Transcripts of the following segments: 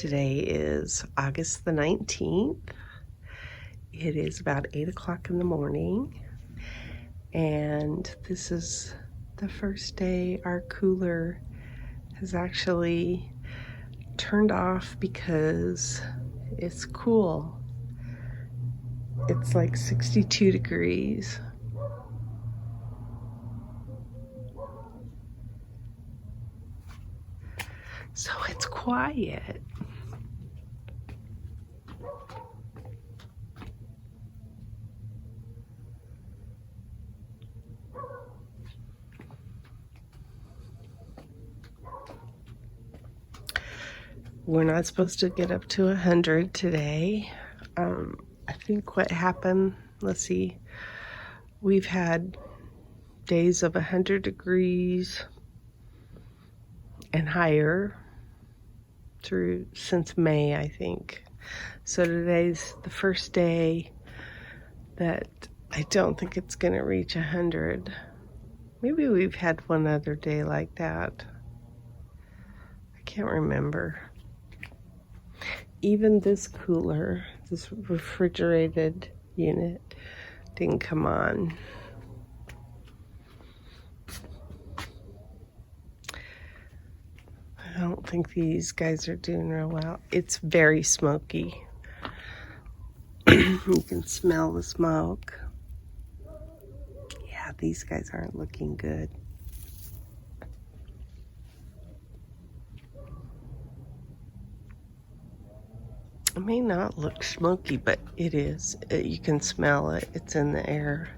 Today is August the 19th. It is about 8 o'clock in the morning, and this is the first day our cooler has actually turned off because it's cool. It's like 62 degrees. So it's quiet. We're not supposed to get up to 100 today. I think what happened, let's see, we've had days of 100 degrees and higher since May, I think. So today's the first day that I don't think it's going to reach 100. Maybe we've had one other day like that. I can't remember. Even this cooler, this refrigerated unit, didn't come on. I don't think these guys are doing real well. It's very smoky. You can smell the smoke. Yeah, these guys aren't looking good. It may not look smoky, but it is. You can smell it. It's in the air.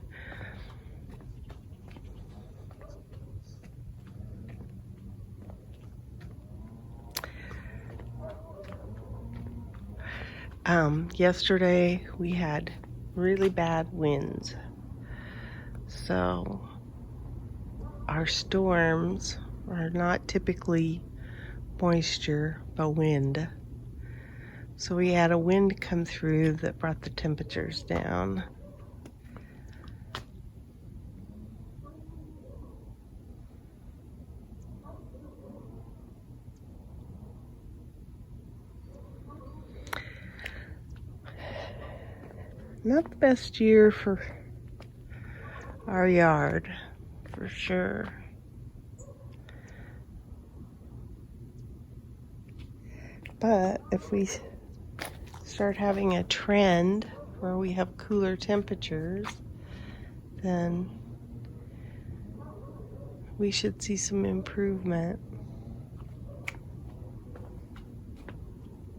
Yesterday we had really bad winds. So our storms are not typically moisture, but wind. So we had a wind come through that brought the temperatures down. Not the best year for our yard, for sure. But if we start having a trend where we have cooler temperatures, then we should see some improvement.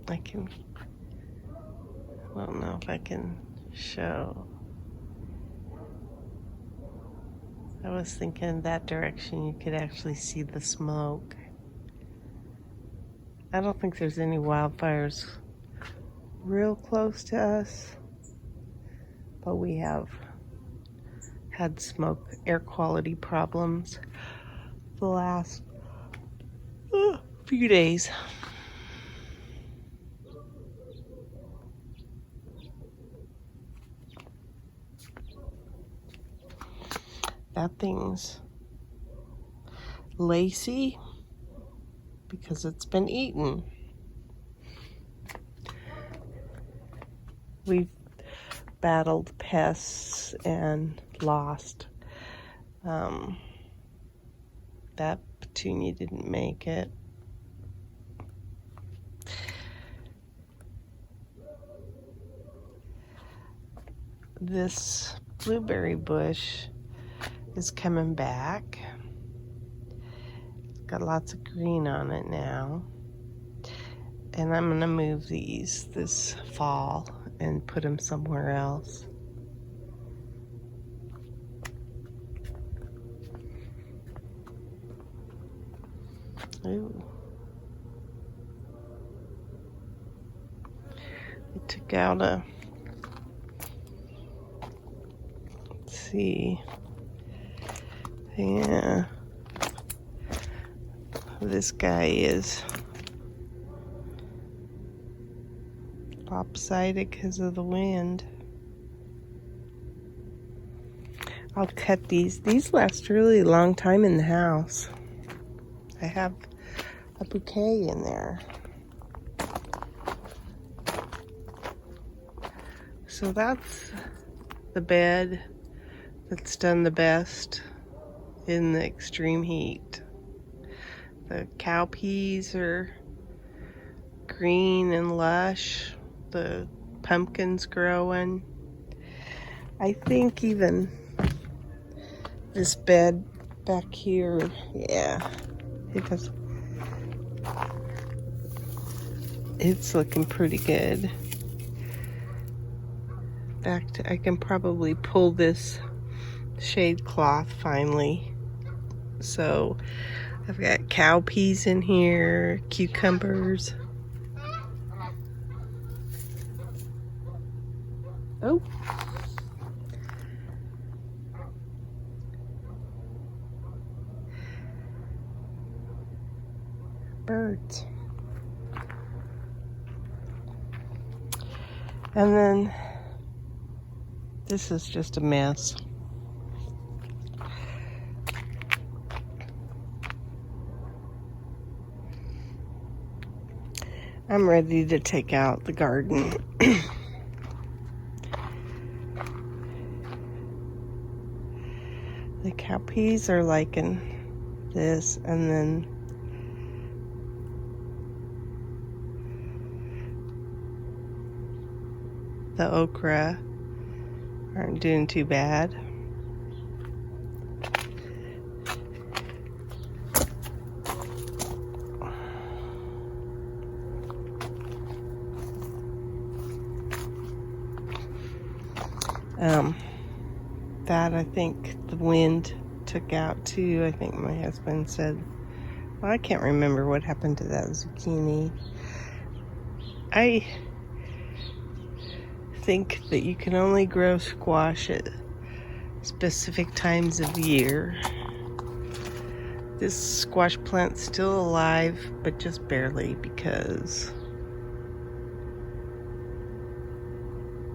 I don't know if I can show. I was thinking in that direction you could actually see the smoke. I don't think there's any wildfires real close to us, but we have had smoke air quality problems the last few days. That thing's lacy because it's been eaten. We've battled pests and lost. That petunia didn't make it. This blueberry bush is coming back. It's got lots of green on it now. And I'm gonna move these this fall and put them somewhere else. Ooh. I took out let's see. Yeah. This guy is lopsided because of the wind. I'll cut these. These last a really long time in the house. I have a bouquet in there. So that's the bed that's done the best in the extreme heat. The cowpeas are green and lush. The pumpkin's growing. I think even this bed back here, yeah, it's looking pretty good. I can probably pull this shade cloth finally. So I've got cowpeas in here, cucumbers. Oh. Birds. And then this is just a mess. I'm ready to take out the garden. The cowpeas are liking this, and then the okra aren't doing too bad. That I think the wind took out too. I think my husband said, well, I can't remember what happened to that zucchini. I think that you can only grow squash at specific times of year. This squash plant's still alive, but just barely because.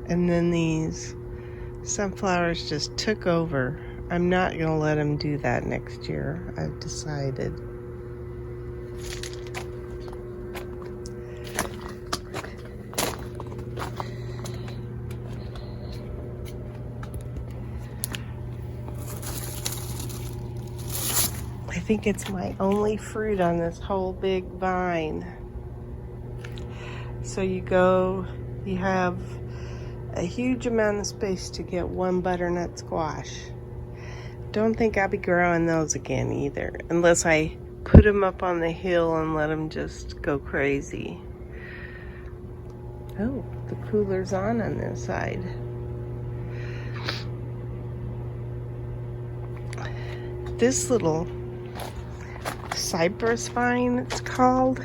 And then these sunflowers just took over. I'm not gonna let them do that next year, I've decided. I think it's my only fruit on this whole big vine. So you have a huge amount of space to get one butternut squash. Don't think I'll be growing those again either, unless I put them up on the hill and let them just go crazy. Oh, the cooler's on this side. This little cypress vine, it's called,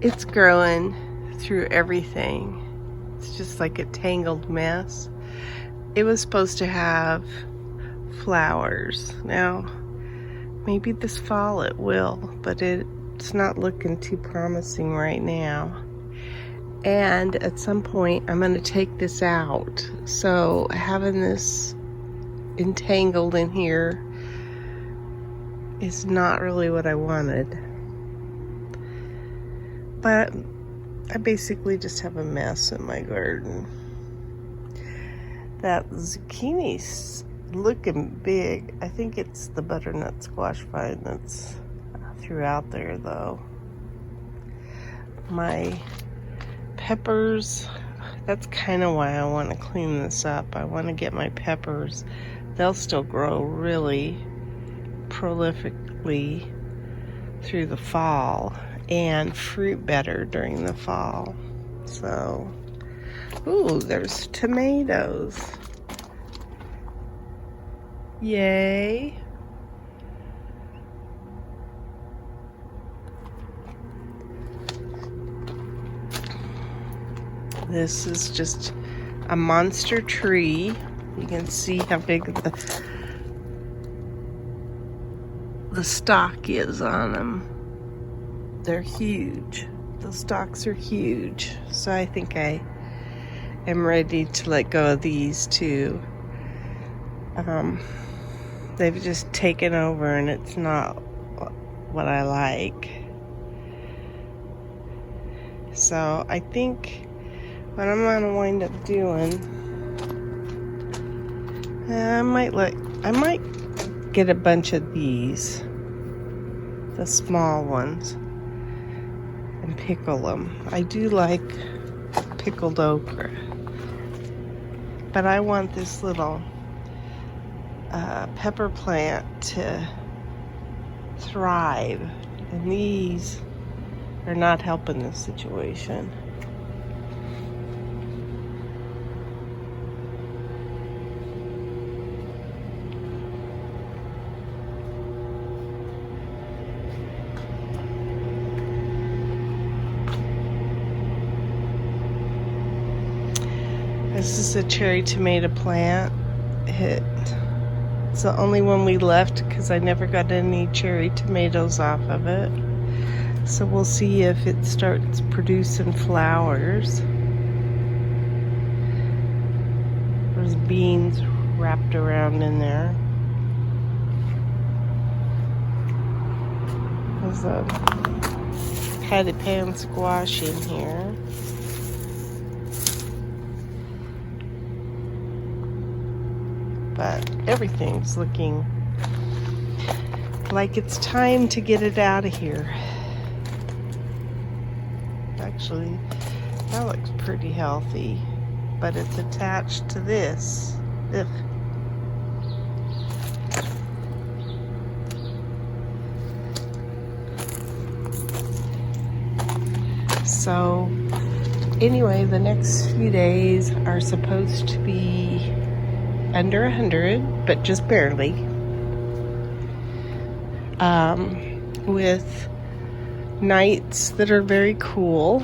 it's growing through everything. It's just like a tangled mess. It was supposed to have flowers. Now, maybe this fall it will, but it's not looking too promising right now. And at some point, I'm going to take this out. So having this entangled in here is not really what I wanted. But I basically just have a mess in my garden. That zucchini's looking big. I think it's the butternut squash vine that's throughout there though. My peppers, that's kind of why I want to clean this up. I want to get my peppers. They'll still grow really prolifically through the fall and fruit better during the fall. So, ooh, there's tomatoes. Yay. This is just a monster tree. You can see how big the stalk is on them. They're huge. The stalks are huge. So I think I am ready to let go of these too. They've just taken over and it's not what I like. So I think What I'm gonna wind up doing, I might get a bunch of these, the small ones, and pickle them. I do like pickled okra, but I want this little pepper plant to thrive, and these are not helping this situation. This is a cherry tomato plant. It's the only one we left because I never got any cherry tomatoes off of it. So we'll see if it starts producing flowers. There's beans wrapped around in there. There's a patty pan squash in here. But everything's looking like it's time to get it out of here. Actually, that looks pretty healthy, but it's attached to this. Ugh. So, anyway, the next few days are supposed to be under 100, but just barely. With nights that are very cool.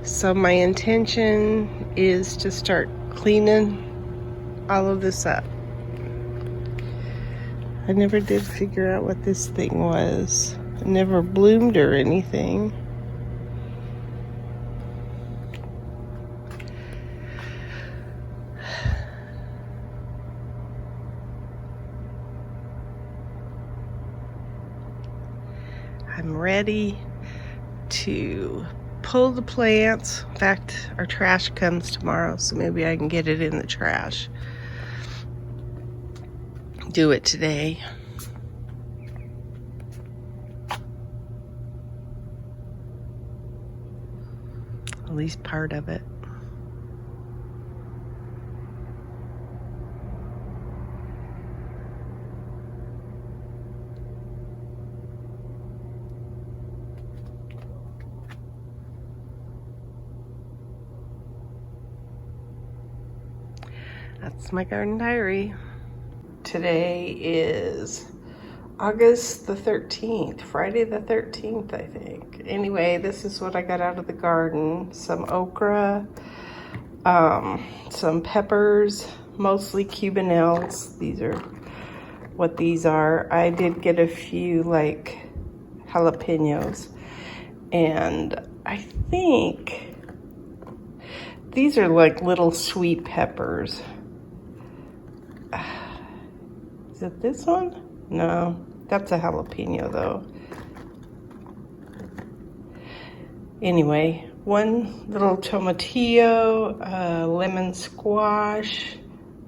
So my intention is to start cleaning all of this up. I never did figure out what this thing was. It never bloomed or anything. I'm ready to pull the plants. In fact, our trash comes tomorrow, so maybe I can get it in the trash. Do it today. At least part of it. That's my garden diary. Today is August the 13th, Friday the 13th, I think. Anyway, this is what I got out of the garden. Some okra, some peppers, mostly cubanelles. These are what these are. I did get a few like jalapenos, and I think these are like little sweet peppers. Is it this one? No, that's a jalapeno though. Anyway, one little tomatillo, lemon squash,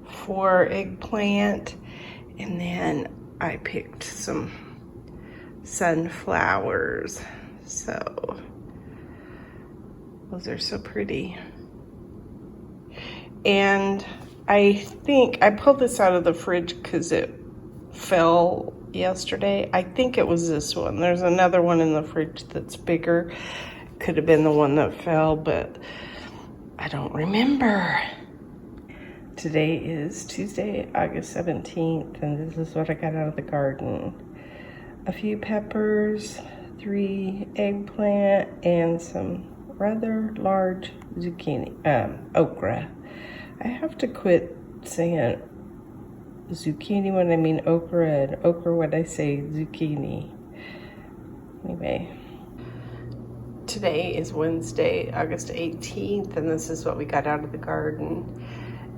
4 eggplant, and then I picked some sunflowers. So those are so pretty. And I think I pulled this out of the fridge because it fell yesterday. I think it was this one. There's another one in the fridge that's bigger. Could have been the one that fell, but I don't remember. Today is Tuesday, August 17th, and this is what I got out of the garden. A few peppers, 3 eggplant, and some rather large zucchini, okra. I have to quit saying zucchini when I mean okra, and okra when I say zucchini. Anyway, today is Wednesday, August 18th, and this is what we got out of the garden.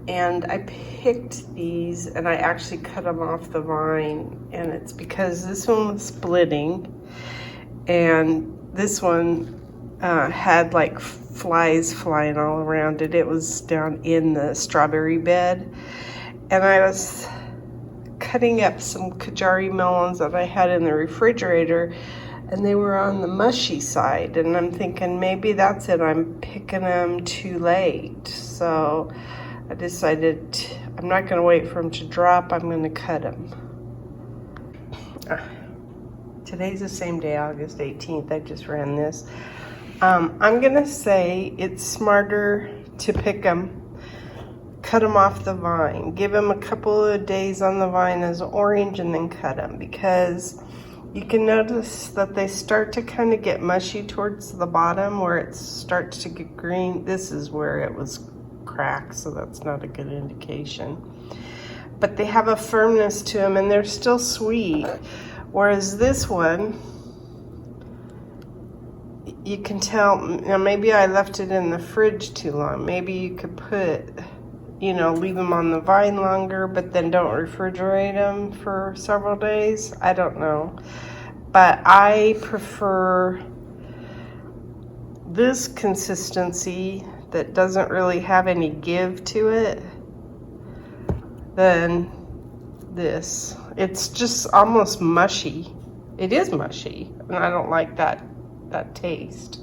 And I picked these, and I actually cut them off the vine, and it's because this one was splitting, and this one had like flies flying all around it. It was down in the strawberry bed. And I was cutting up some Kajari melons that I had in the refrigerator, and they were on the mushy side. And I'm thinking maybe that's it. I'm picking them too late. So I decided I'm not going to wait for them to drop. I'm going to cut them. Today's the same day, August 18th. I just ran this. I'm going to say it's smarter to pick them, cut them off the vine, give them a couple of days on the vine as orange, and then cut them, because you can notice that they start to kind of get mushy towards the bottom where it starts to get green. This is where it was cracked, so that's not a good indication. But they have a firmness to them, and they're still sweet. Whereas this one, you can tell, now maybe I left it in the fridge too long. Maybe you could put, leave them on the vine longer, but then don't refrigerate them for several days. I don't know. But I prefer this consistency that doesn't really have any give to it than this. It's just almost mushy. It is mushy, and I don't like that taste.